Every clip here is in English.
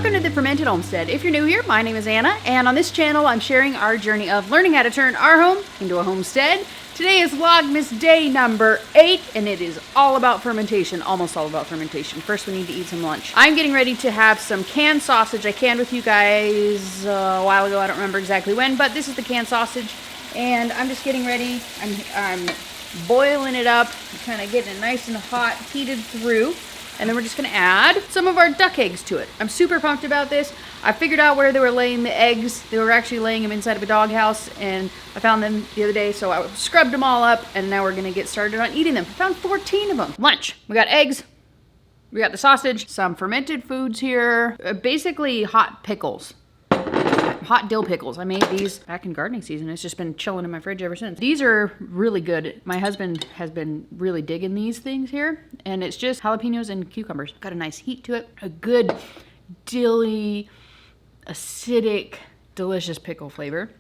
Welcome to the Fermented Homestead. If you're new here, my name is Anna, and on this channel I'm sharing our journey of learning how to turn our home into a homestead. Today is Vlogmas day number 8, and it is all about fermentation, almost all about fermentation. First we need to eat some lunch. I'm getting ready to have some canned sausage. I canned with you guys a while ago, I don't remember exactly when, but this is the canned sausage, and I'm just getting ready. I'm boiling it up, kind of getting it nice and hot, heated through. And then we're just gonna add some of our duck eggs to it. I'm super pumped about this. I figured out where they were laying the eggs. They were actually laying them inside of a doghouse, and I found them the other day, so I scrubbed them all up, and now we're gonna get started on eating them. I found 14 of them. Lunch. We got eggs, we got the sausage, some fermented foods here, basically hot pickles. Hot dill pickles. I made these back in gardening season. It's just been chilling in my fridge ever since. These are really good. My husband has been really digging these things here, and it's just jalapenos and cucumbers. Got a nice heat to it. A good dilly, acidic, delicious pickle flavor.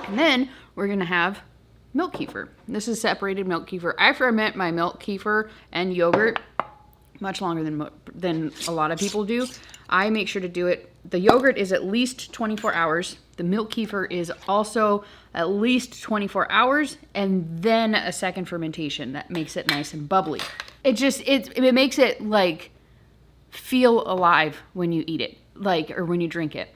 And then we're gonna have milk kefir. This is separated milk kefir. I ferment my milk kefir and yogurt much longer than a lot of people do. I make sure to do it. The yogurt is at least 24 hours. The milk kefir is also at least 24 hours, and then a second fermentation that makes it nice and bubbly. It makes it like feel alive when you eat it, or when you drink it.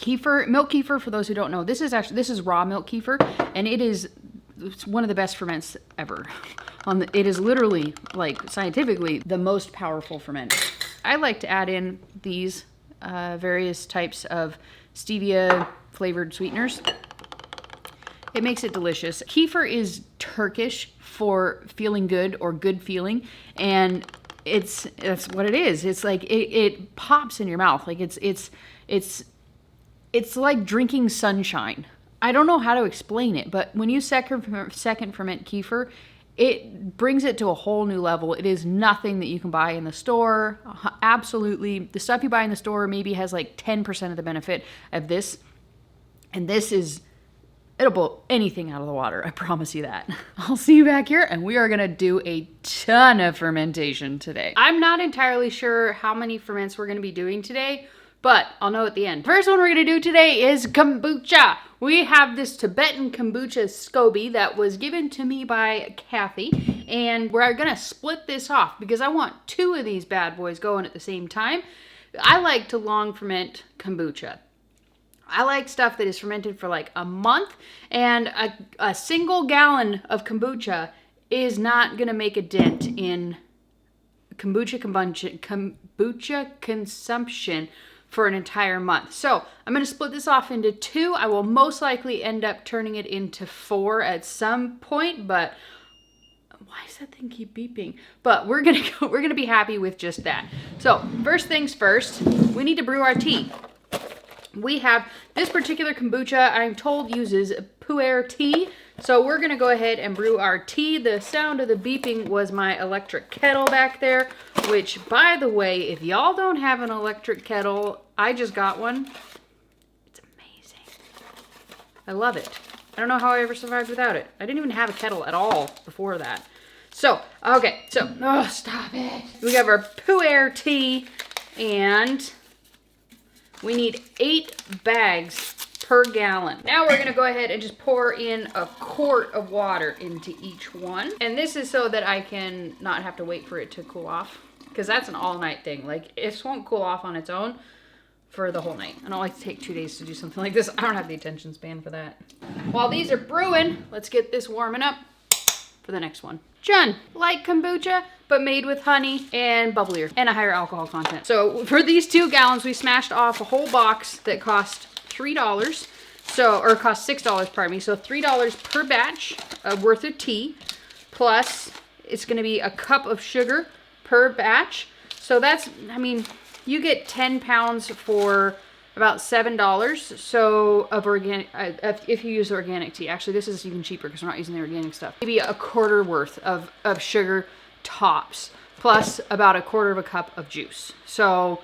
Milk kefir, for those who don't know, this is raw milk kefir, and it's one of the best ferments ever. It is literally, like, scientifically the most powerful ferment. I like to add in these various types of stevia flavored sweeteners. It makes it delicious. Kefir is Turkish for feeling good or good feeling, and that's what it is. It's like it pops in your mouth. Like it's like drinking sunshine. I don't know how to explain it, but when you second ferment kefir, it brings it to a whole new level. It is nothing that you can buy in the store. Absolutely. The stuff you buy in the store maybe has like 10% of the benefit of this. And it'll blow anything out of the water. I promise you that. I'll see you back here, and we are gonna do a ton of fermentation today. I'm not entirely sure how many ferments we're gonna be doing today, but I'll know at the end. First one we're gonna do today is kombucha. We have this Tibetan kombucha SCOBY that was given to me by Kathy, and we're gonna split this off because I want 2 of these bad boys going at the same time. I like to long ferment kombucha. I like stuff that is fermented for like a month, and a single gallon of kombucha is not gonna make a dent in kombucha consumption for an entire month. So I'm going to split this off into 2. I will most likely end up turning it into 4 at some point, but why does that thing keep beeping? But we're gonna be happy with just that. So first things first, we need to brew our tea. We have this particular kombucha, I'm told, uses pu'er tea. So we're gonna go ahead and brew our tea. The sound of the beeping was my electric kettle back there, which, by the way, if y'all don't have an electric kettle, I just got one. It's amazing. I love it. I don't know how I ever survived without it. I didn't even have a kettle at all before that. So, okay, oh, stop it. We have our pu'er tea, and we need 8 bags per gallon. Now we're gonna go ahead and just pour in a quart of water into each one. And this is so that I can not have to wait for it to cool off, because that's an all-night thing. Like, it won't cool off on its own for the whole night. I don't like to take 2 days to do something like this. I don't have the attention span for that. While these are brewing, let's get this warming up for the next one. Done. Like kombucha, but made with honey and bubblier and a higher alcohol content. So for these 2 gallons, we smashed off a whole box that cost $3. Or cost $6, pardon me. So $3 per batch worth of tea, plus it's gonna be a cup of sugar per batch. So that's, I mean, you get 10 pounds for about $7. So of organic, if you use organic tea. Actually, this is even cheaper because we're not using the organic stuff. Maybe a quarter worth of sugar tops, plus about a quarter of a cup of juice. So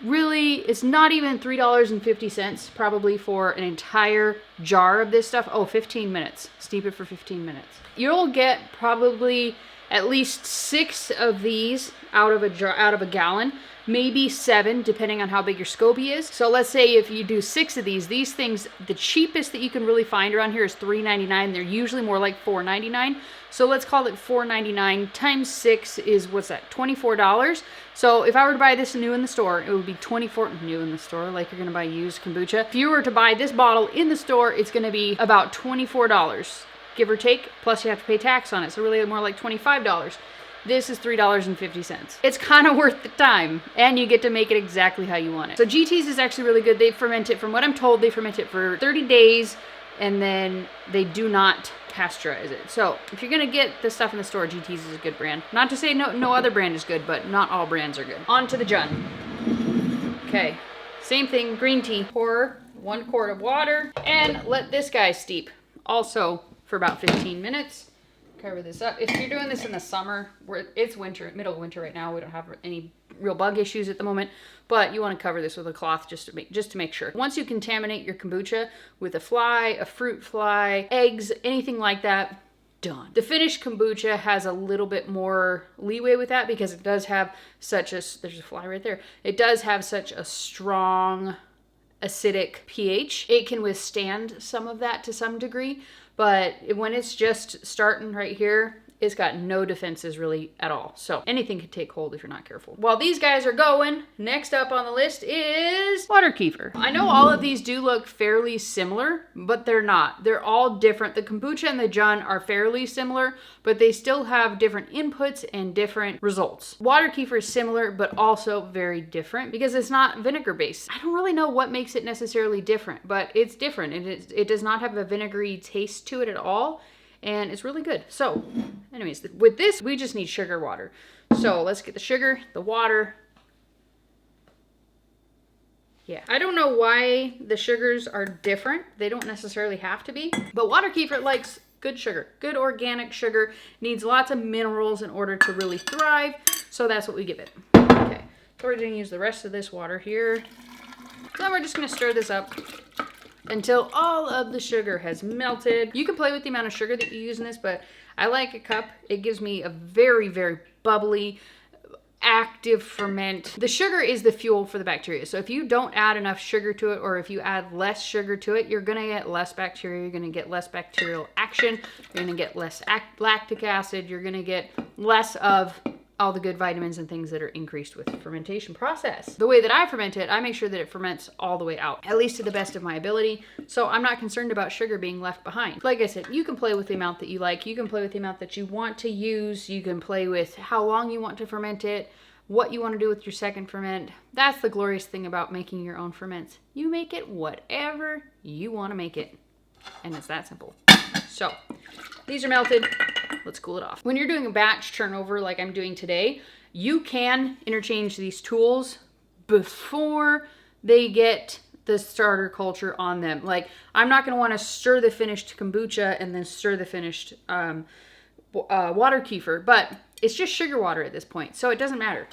really, it's not even $3.50 probably for an entire jar of this stuff. Oh, 15 minutes. Steep it for 15 minutes. You'll get probably at least 6 of these out of a gallon, maybe 7 depending on how big your SCOBY is. So let's say if you do 6 of these things, the cheapest that you can really find around here is $3.99. They're usually more like $4.99. So let's call it $4.99 times 6 is, what's that, $24. So if I were to buy this new in the store, it would be $24 new in the store, like you're gonna buy used kombucha. If you were to buy this bottle in the store, it's gonna be about $24, give or take, plus you have to pay tax on it. So really more like $25. This is $3.50. It's kind of worth the time, and you get to make it exactly how you want it. So GT's is actually really good. They ferment it, from what I'm told, they ferment it for 30 days, and then they do not pasteurize it. So if you're gonna get this stuff in the store, GT's is a good brand. Not to say no other brand is good, but not all brands are good. On to the Jun. Okay, same thing, green tea. Pour 1 quart of water, and let this guy steep. Also for about 15 minutes. Cover this up. If you're doing this in the summer, where it's winter, middle of winter right now, we don't have any real bug issues at the moment, but you want to cover this with a cloth just to make sure. Once you contaminate your kombucha with a fly, a fruit fly, eggs, anything like that, done. The finished kombucha has a little bit more leeway with that because it does have such a, there's a fly right there. It does have such a strong acidic pH. It can withstand some of that to some degree, but when it's just starting right here, it's got no defenses really at all. So anything could take hold if you're not careful. While these guys are going, next up on the list is water kefir. I know all of these do look fairly similar, but they're not. They're all different. The kombucha and the Jun are fairly similar, but they still have different inputs and different results. Water kefir is similar, but also very different because it's not vinegar based. I don't really know what makes it necessarily different, but it's different. It does not have a vinegary taste to it at all. And it's really good. So anyways, with this, we just need sugar water. So let's get the sugar, the water. Yeah, I don't know why the sugars are different. They don't necessarily have to be, but water kefir likes good sugar, good organic sugar, needs lots of minerals in order to really thrive. So that's what we give it. Okay, so we're gonna use the rest of this water here. So we're just gonna stir this up until all of the sugar has melted. You can play with the amount of sugar that you use in this, but I like a cup. It gives me a very, very bubbly, active ferment. The sugar is the fuel for the bacteria. So if you don't add enough sugar to it, or if you add less sugar to it, you're gonna get less bacteria, you're gonna get less bacterial action, you're gonna get less lactic acid, you're gonna get less of all the good vitamins and things that are increased with the fermentation process. The way that I ferment it, I make sure that it ferments all the way out, at least to the best of my ability. So I'm not concerned about sugar being left behind. Like I said, you can play with the amount that you like. You can play with the amount that you want to use. You can play with how long you want to ferment it, what you want to do with your second ferment. That's the glorious thing about making your own ferments. You make it whatever you want to make it. And it's that simple. So these are melted. Let's cool it off. When you're doing a batch turnover like I'm doing today, you can interchange these tools before they get the starter culture on them. Like, I'm not going to want to stir the finished kombucha and then stir the finished water kefir, but it's just sugar water at this point, so it doesn't matter.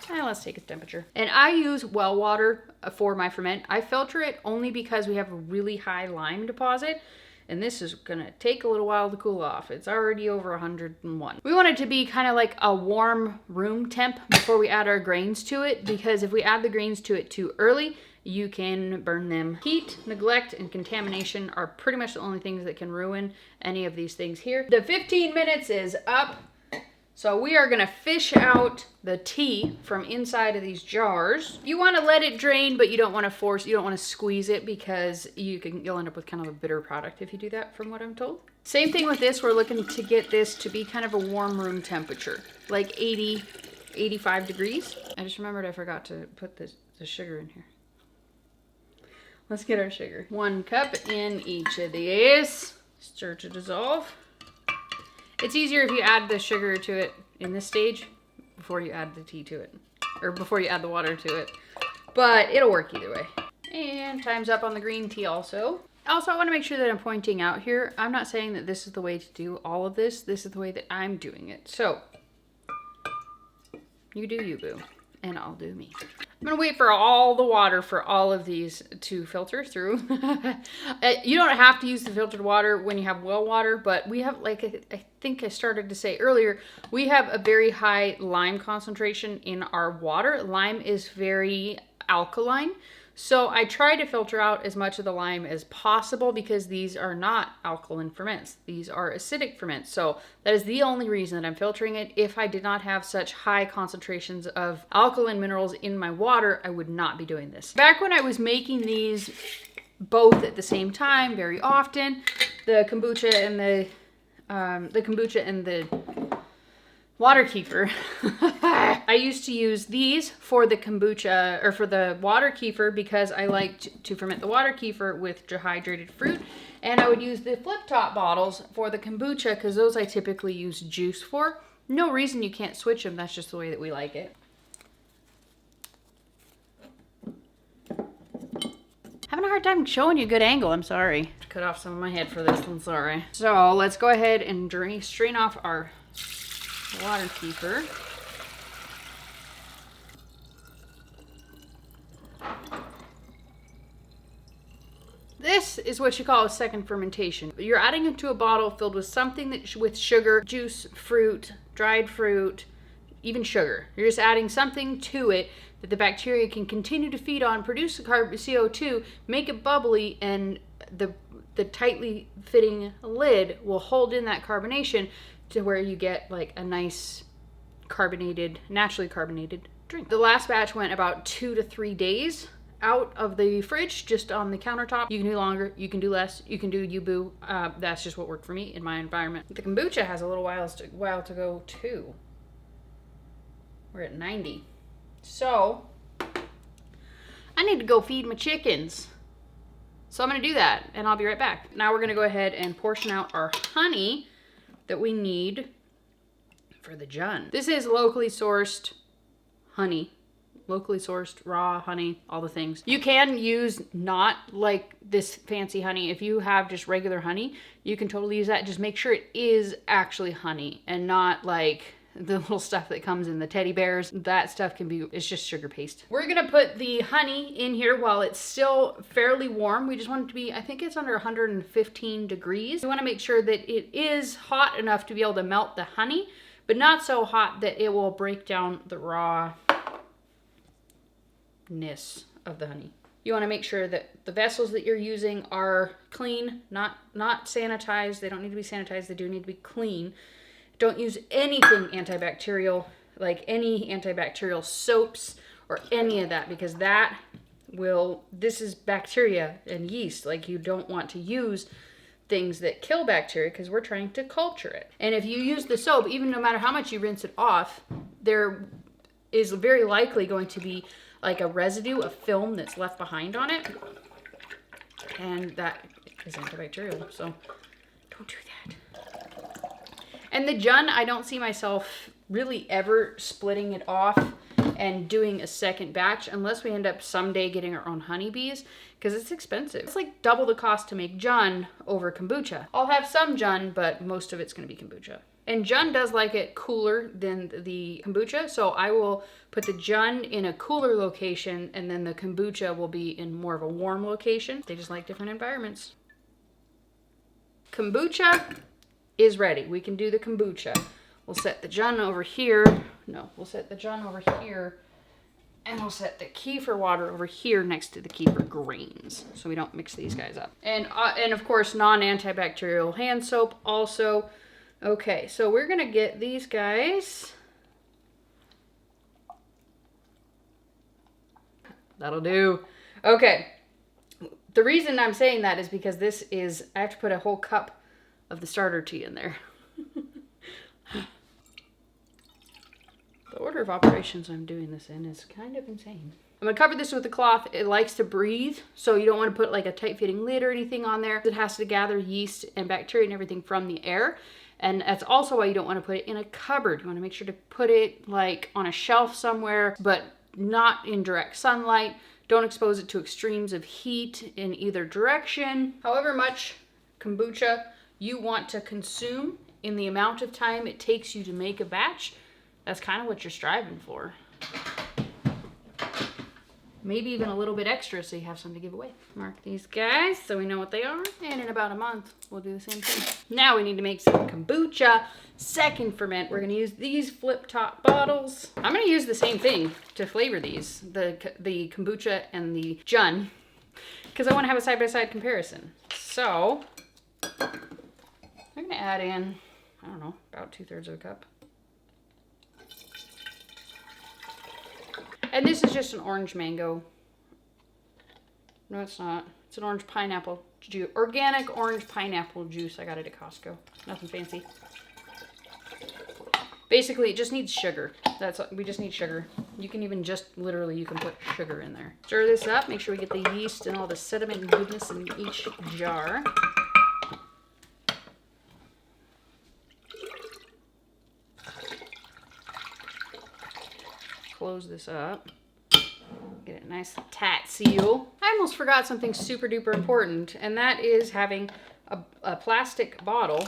Let's take its temperature. And I use well water for my ferment. I filter it only because we have a really high lime deposit, and this is gonna take a little while to cool off. It's already over 101. We want it to be kind of like a warm room temp before we add our grains to it, because if we add the grains to it too early, you can burn them. Heat, neglect, and contamination are pretty much the only things that can ruin any of these things here. The 15 minutes is up. So we are gonna fish out the tea from inside of these jars. You wanna let it drain, but you don't wanna squeeze it, because you'll end up with kind of a bitter product if you do that, from what I'm told. Same thing with this, we're looking to get this to be kind of a warm room temperature, like 80, 85 degrees. I just remembered I forgot to put the sugar in here. Let's get our sugar. 1 cup in each of these. Stir to dissolve. It's easier if you add the sugar to it in this stage before you add the tea to it, or before you add the water to it, but it'll work either way. And time's up on the green tea also. Also, I want to make sure that I'm pointing out here, I'm not saying that this is the way to do all of this. This is the way that I'm doing it. So, you do you, boo. and I'll do me. I'm gonna wait for all the water for all of these to filter through. You don't have to use the filtered water when you have well water, but we have, like I think I started to say earlier, we have a very high lime concentration in our water. Lime is very alkaline. So I try to filter out as much of the lime as possible because these are not alkaline ferments. These are acidic ferments. So that is the only reason that I'm filtering it. If I did not have such high concentrations of alkaline minerals in my water, I would not be doing this. Back when I was making these both at the same time very often, the kombucha and the water kefir. I used to use these for the kombucha or for the water kefir because I liked to ferment the water kefir with dehydrated fruit. And I would use the flip top bottles for the kombucha because those I typically use juice for. No reason you can't switch them. That's just the way that we like it. Having a hard time showing you a good angle. I'm sorry. Cut off some of my head for this. I'm sorry. So let's go ahead and strain off our water kefir. This is what you call a second fermentation. You're adding it to a bottle filled with something that with sugar, juice, fruit, dried fruit, even sugar. You're just adding something to it that the bacteria can continue to feed on, produce the CO2, make it bubbly, and the tightly fitting lid will hold in that carbonation to where you get like a nice carbonated, naturally carbonated drink. The last batch went about 2 to 3 days out of the fridge, just on the countertop. You can do longer, you can do less, you can do yubu. That's just what worked for me in my environment. The kombucha has a little while to go too. We're at 90. So I need to go feed my chickens. So I'm gonna do that and I'll be right back. Now we're gonna go ahead and portion out our honey that we need for the jun. This is locally sourced honey. Locally sourced raw honey, all the things. You can use not like this fancy honey. If you have just regular honey, you can totally use that. Just make sure it is actually honey and not like the little stuff that comes in the teddy bears. That stuff it's just sugar paste. We're gonna put the honey in here while it's still fairly warm. We just want it to be, I think it's under 115 degrees. We wanna make sure that it is hot enough to be able to melt the honey, but not so hot that it will break down the rawness of the honey. You wanna make sure that the vessels that you're using are clean, not sanitized. They don't need to be sanitized, they do need to be clean. Don't use anything antibacterial, like any antibacterial soaps or any of that, because this is bacteria and yeast. Like, you don't want to use things that kill bacteria because we're trying to culture it. And if you use the soap, even no matter how much you rinse it off, there is very likely going to be like a residue of film that's left behind on it. And that is antibacterial, so don't do that. And the jun, I don't see myself really ever splitting it off and doing a second batch unless we end up someday getting our own honeybees, because it's expensive. It's like double the cost to make jun over kombucha. I'll have some jun, but most of it's gonna be kombucha. And jun does like it cooler than the kombucha, so I will put the jun in a cooler location and then the kombucha will be in more of a warm location. They just like different environments. Kombucha is ready. We can do the kombucha. We'll set the jun over here. No, we'll set the jun over here, and we'll set the kefir water over here next to the kefir grains, so we don't mix these guys up. And of course, non-antibacterial hand soap also. Okay, so we're gonna get these guys. That'll do. Okay. The reason I'm saying that is because I have to put a whole cup of the starter tea in there. The order of operations I'm doing this in is kind of insane. I'm gonna cover this with a cloth. It likes to breathe, so you don't want to put like a tight fitting lid or anything on there. It has to gather yeast and bacteria and everything from the air. And that's also why you don't want to put it in a cupboard. You want to make sure to put it like on a shelf somewhere, but not in direct sunlight. Don't expose it to extremes of heat in either direction. However much kombucha you want to consume in the amount of time it takes you to make a batch, that's kind of what you're striving for. maybe even a little bit extra so you have some to give away. Mark these guys so we know what they are. And in about a month, we'll do the same thing. Now we need to make some kombucha. Second ferment, we're gonna use these flip top bottles. I'm gonna use the same thing to flavor these, the kombucha and the jun, because I wanna have a side-by-side comparison. So, I'm gonna add in, I don't know, about 2/3 of a cup. And this is just an orange mango. No, it's not. It's an orange pineapple juice. Organic orange pineapple juice. I got it at Costco. Nothing fancy. Basically, it just needs sugar. We just need sugar. You can even just, literally, you can put sugar in there. Stir this up. Make sure we get the yeast and all the sediment and goodness in each jar. Close this up. Get it nice tight seal. I almost forgot something super duper important, and that is having a plastic bottle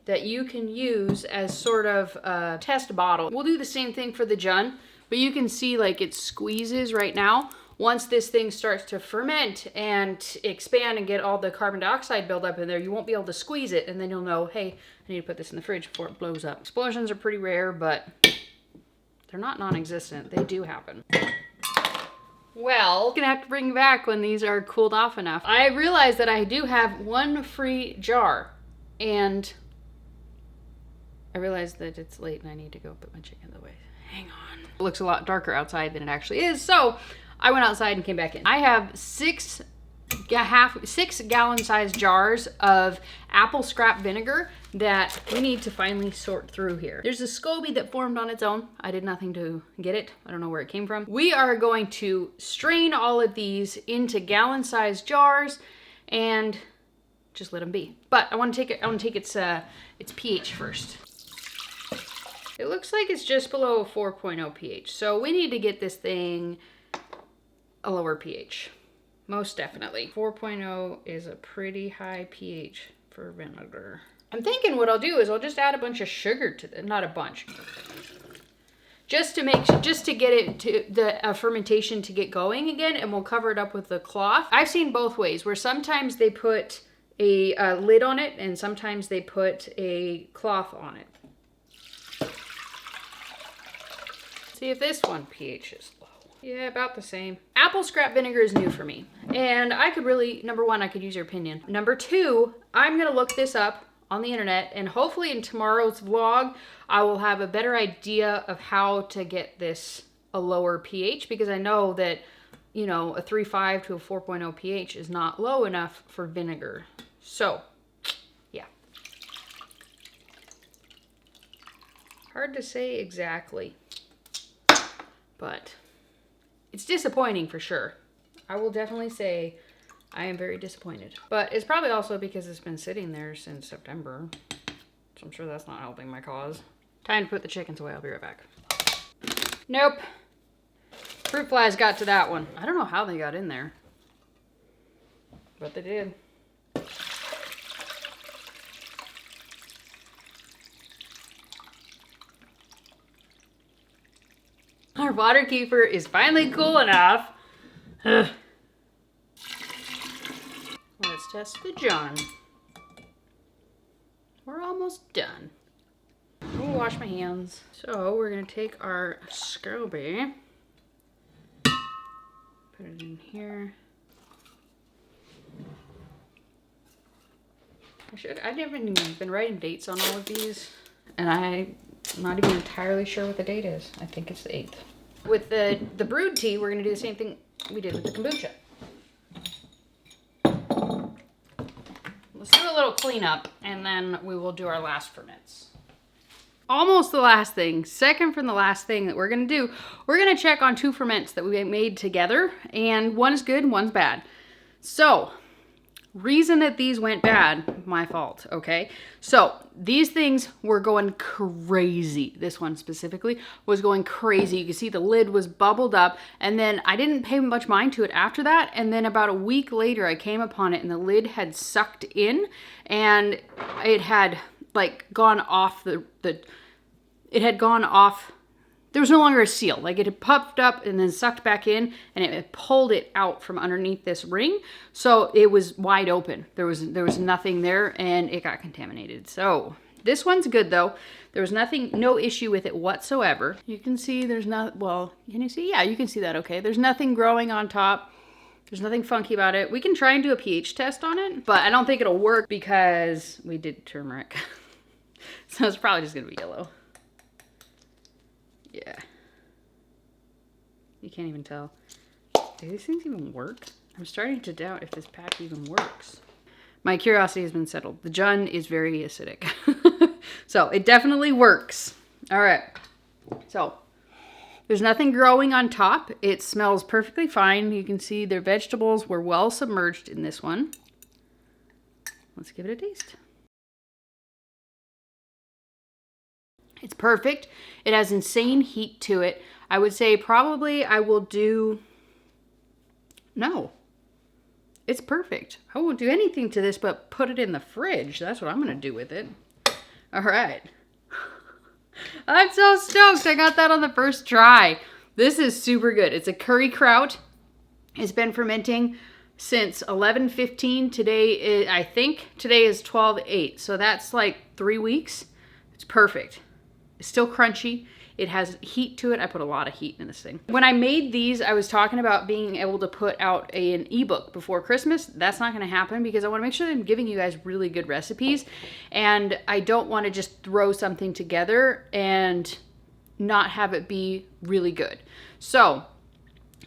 that you can use as sort of a test bottle. We'll do the same thing for the jun, but you can see like it squeezes right now. Once this thing starts to ferment and expand and get all the carbon dioxide build up in there, you won't be able to squeeze it, and then you'll know, hey, I need to put this in the fridge before it blows up. Explosions are pretty rare, but they're not non-existent. They do happen. Well, I'm gonna have to bring back when these are cooled off enough. I realized that I do have one free jar, and I realized that it's late and I need to go put my chickens away. Hang on. It looks a lot darker outside than it actually is, so I went outside and came back in. I have 6 gallon sized jars of apple scrap vinegar that we need to finally sort through here. There's a SCOBY that formed on its own. I did nothing to get it. I don't know where it came from. We are going to strain all of these into gallon sized jars and just let them be. But I want to take its pH first. It looks like it's just below a 4.0 pH. So we need to get this thing a lower pH. Most definitely. 4.0 is a pretty high pH for vinegar. I'm thinking what I'll do is I'll just add a bunch of sugar to it, not a bunch. Just to get it to the fermentation to get going again, and we'll cover it up with the cloth. I've seen both ways, where sometimes they put a lid on it and sometimes they put a cloth on it. See if this one pH is low. Yeah, about the same. Apple scrap vinegar is new for me. And I could really, number one, I could use your opinion. Number two, I'm gonna look this up on the internet, and hopefully in tomorrow's vlog, I will have a better idea of how to get this a lower pH, because I know that, you know, a 3.5 to a 4.0 pH is not low enough for vinegar. So, yeah. Hard to say exactly, but it's disappointing for sure. I will definitely say I am very disappointed. But it's probably also because it's been sitting there since September. So I'm sure that's not helping my cause. Time to put the chickens away. I'll be right back. Nope. Fruit flies got to that one. I don't know how they got in there, but they did. Our water kefir is finally cool enough. Ugh. Let's test the jun. We're almost done. I'll wash my hands. So we're gonna take our SCOBY, put it in here. I've never even been writing dates on all of these, and I'm not even entirely sure what the date is. I think it's the 8th. With the brewed tea, we're gonna do the same thing we did with the kombucha. Let's do a little cleanup, and then we will do our last ferments. Almost the last thing, second from the last thing that we're gonna do, we're gonna check on 2 ferments that we made together, and one is good and one's bad. So, reason that these went bad, my fault, okay? So, these things were going crazy. This one specifically was going crazy. You can see the lid was bubbled up, and then I didn't pay much mind to it after that, and then about a week later I came upon it and the lid had sucked in, and it had like gone off the there was no longer a seal. Like it had puffed up and then sucked back in, and it had pulled it out from underneath this ring. So it was wide open. There was nothing there, and it got contaminated. So this one's good though. There was no issue with it whatsoever. You can see there's not, well, can you see? Yeah, you can see that okay. There's nothing growing on top. There's nothing funky about it. We can try and do a pH test on it, but I don't think it'll work because we did turmeric. So it's probably just gonna be yellow. Yeah. You can't even tell. Do these things even work? I'm starting to doubt if this pack even works. My curiosity has been settled. The Jun is very acidic. So it definitely works. All right. So there's nothing growing on top. It smells perfectly fine. You can see their vegetables were well submerged in this one. Let's give it a taste. It's perfect. It has insane heat to it. I would say probably I will do... No. It's perfect. I won't do anything to this but put it in the fridge. That's what I'm going to do with it. All right. I'm so stoked. I got that on the first try. This is super good. It's a curry kraut. It's been fermenting since 11/15. I think today is 12/8. So that's like 3 weeks. It's perfect. It's still crunchy. It has heat to it. I put a lot of heat in this thing. When I made these, I was talking about being able to put out an ebook before Christmas. That's not going to happen because I want to make sure that I'm giving you guys really good recipes. And I don't want to just throw something together and not have it be really good. So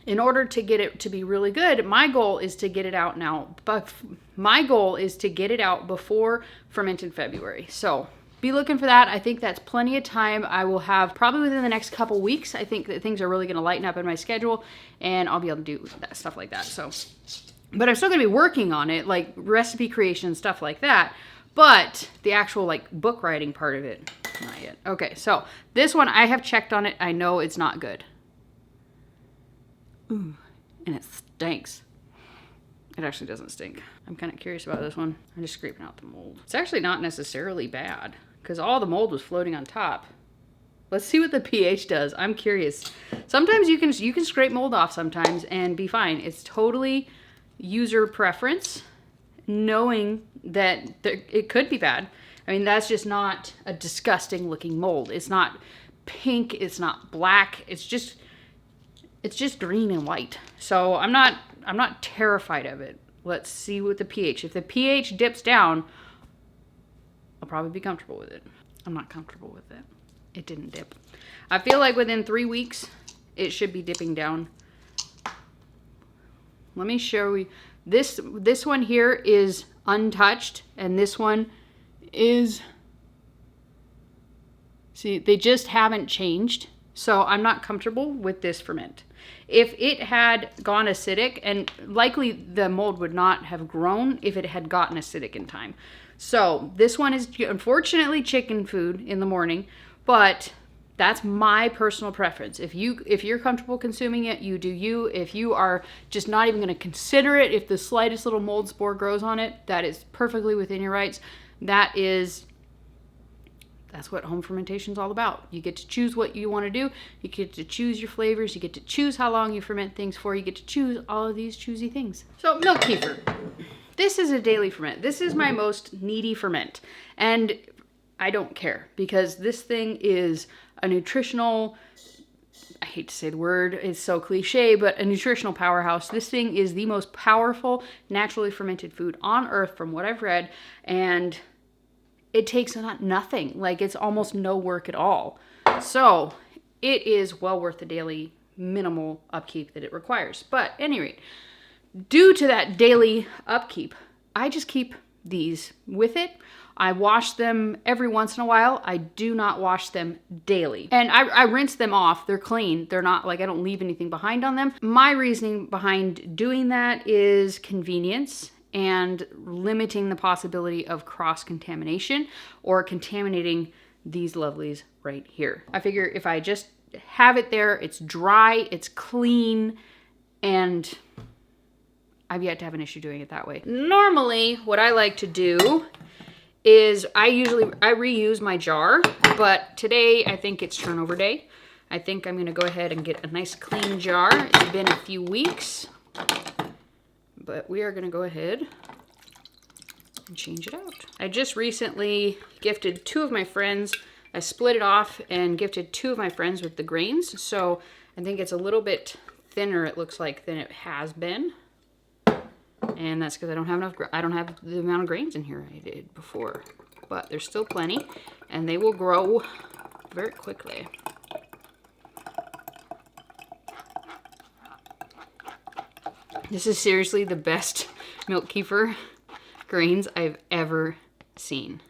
in order to get it to be really good, my goal is to get it out now. But my goal is to get it out before Fermented February. So be looking for that. I think that's plenty of time. I will have probably within the next couple weeks. I think that things are really going to lighten up in my schedule and I'll be able to do that stuff like that. So, but I'm still going to be working on it, like recipe creation, stuff like that. But the actual like book writing part of it, not yet. Okay, so this one I have checked on it. I know it's not good. Ooh, and it stinks. It actually doesn't stink. I'm kind of curious about this one. I'm just scraping out the mold. It's actually not necessarily bad because all the mold was floating on top. Let's see what the pH does. I'm curious. Sometimes you can scrape mold off sometimes and be fine. It's totally user preference, knowing that it could be bad. I mean, that's just not a disgusting looking mold. It's not pink. It's not black. It's just green and white. So I'm not terrified of it. Let's see what the pH. If the pH dips down, I'll probably be comfortable with it. I'm not comfortable with it. It didn't dip. I feel like within 3 weeks, it should be dipping down. Let me show you. This one here is untouched, and this one is, see, they just haven't changed. So I'm not comfortable with this ferment. If it had gone acidic, and likely the mold would not have grown if it had gotten acidic in time. So this one is unfortunately chicken food in the morning, but that's my personal preference. If you're comfortable consuming it, you do you. If you are just not even going to consider it, if the slightest little mold spore grows on it, that is perfectly within your rights. That's what home fermentation is all about. You get to choose what you want to do. You get to choose your flavors. You get to choose how long you ferment things for. You get to choose all of these choosy things. So milk kefir. This is a daily ferment. This is my most needy ferment. And I don't care because this thing is a nutritional, I hate to say the word, it's so cliche, but a nutritional powerhouse. This thing is the most powerful naturally fermented food on earth from what I've read. And it takes nothing. Like it's almost no work at all. So it is well worth the daily minimal upkeep that it requires. But at any rate, due to that daily upkeep, I just keep these with it. I wash them every once in a while. I do not wash them daily. And I rinse them off. They're clean. They're not like I don't leave anything behind on them. My reasoning behind doing that is convenience and limiting the possibility of cross-contamination or contaminating these lovelies right here. I figure if I just have it there, it's dry, it's clean, and I've yet to have an issue doing it that way. Normally, what I like to do is I reuse my jar, but today I think it's turnover day. I think I'm gonna go ahead and get a nice clean jar. It's been a few weeks, but we are gonna go ahead and change it out. I just recently gifted 2 of my friends. I split it off and gifted 2 of my friends with the grains. So I think it's a little bit thinner, it looks like, than it has been. And that's because I don't have enough, I don't have the amount of grains in here I did before. But there's still plenty, and they will grow very quickly. This is seriously the best milk kefir grains I've ever seen.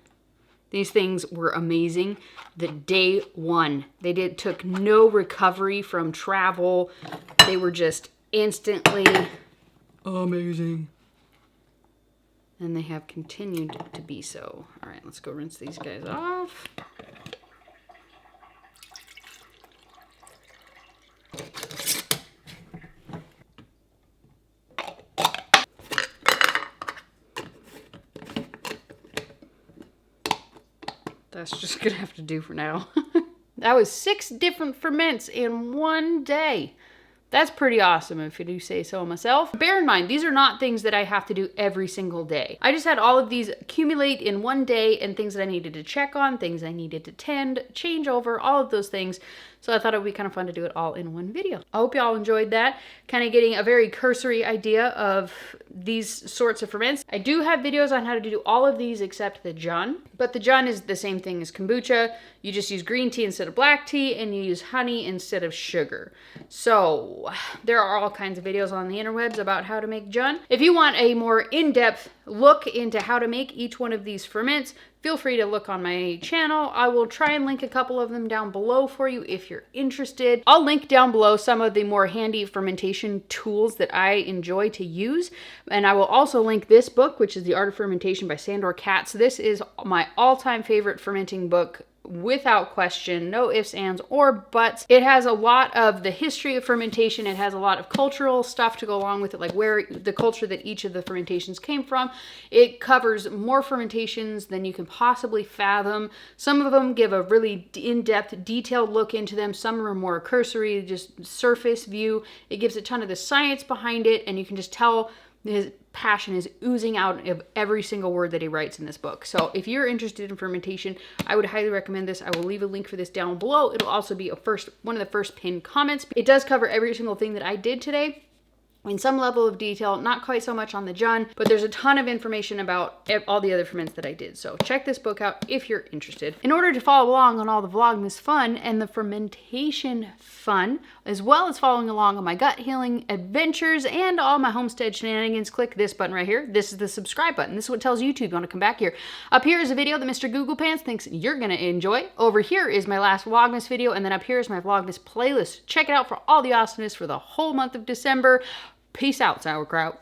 These things were amazing. The day one, they took no recovery from travel. They were just instantly amazing. And they have continued to be so. All right, let's go rinse these guys off. That's just gonna have to do for now. That was 6 different ferments in one day. That's pretty awesome if I do say so myself. Bear in mind, these are not things that I have to do every single day. I just had all of these accumulate in one day, and things that I needed to check on, things I needed to tend, change over, all of those things. So I thought it would be kind of fun to do it all in one video. I hope y'all enjoyed that. Kind of getting a very cursory idea of these sorts of ferments. I do have videos on how to do all of these except the Jun. But the Jun is the same thing as kombucha. You just use green tea instead of black tea, and you use honey instead of sugar. So there are all kinds of videos on the interwebs about how to make Jun. If you want a more in-depth look into how to make each one of these ferments, feel free to look on my channel. I will try and link a couple of them down below for you if you're interested. I'll link down below some of the more handy fermentation tools that I enjoy to use. And I will also link this book, which is The Art of Fermentation by Sandor Katz. This is my all-time favorite fermenting book, without question, no ifs, ands, or buts. It has a lot of the history of fermentation. It has a lot of cultural stuff to go along with it, like where the culture that each of the fermentations came from. It covers more fermentations than you can possibly fathom. Some of them give a really in-depth, detailed look into them. Some are more cursory, just surface view. It gives a ton of the science behind it, and you can just tell his passion is oozing out of every single word that he writes in this book. So if you're interested in fermentation, I would highly recommend this. I will leave a link for this down below. It'll also be one of the first pinned comments. It does cover every single thing that I did today in some level of detail, not quite so much on the Jun, but there's a ton of information about all the other ferments that I did. So check this book out if you're interested. In order to follow along on all the Vlogmas fun and the fermentation fun, as well as following along on my gut healing adventures and all my homestead shenanigans, click this button right here. This is the subscribe button. This is what tells YouTube you want to come back here. Up here is a video that Mr. Google Pants thinks you're going to enjoy. Over here is my last Vlogmas video, and then up here is my Vlogmas playlist. Check it out for all the awesomeness for the whole month of December. Peace out, sauerkraut.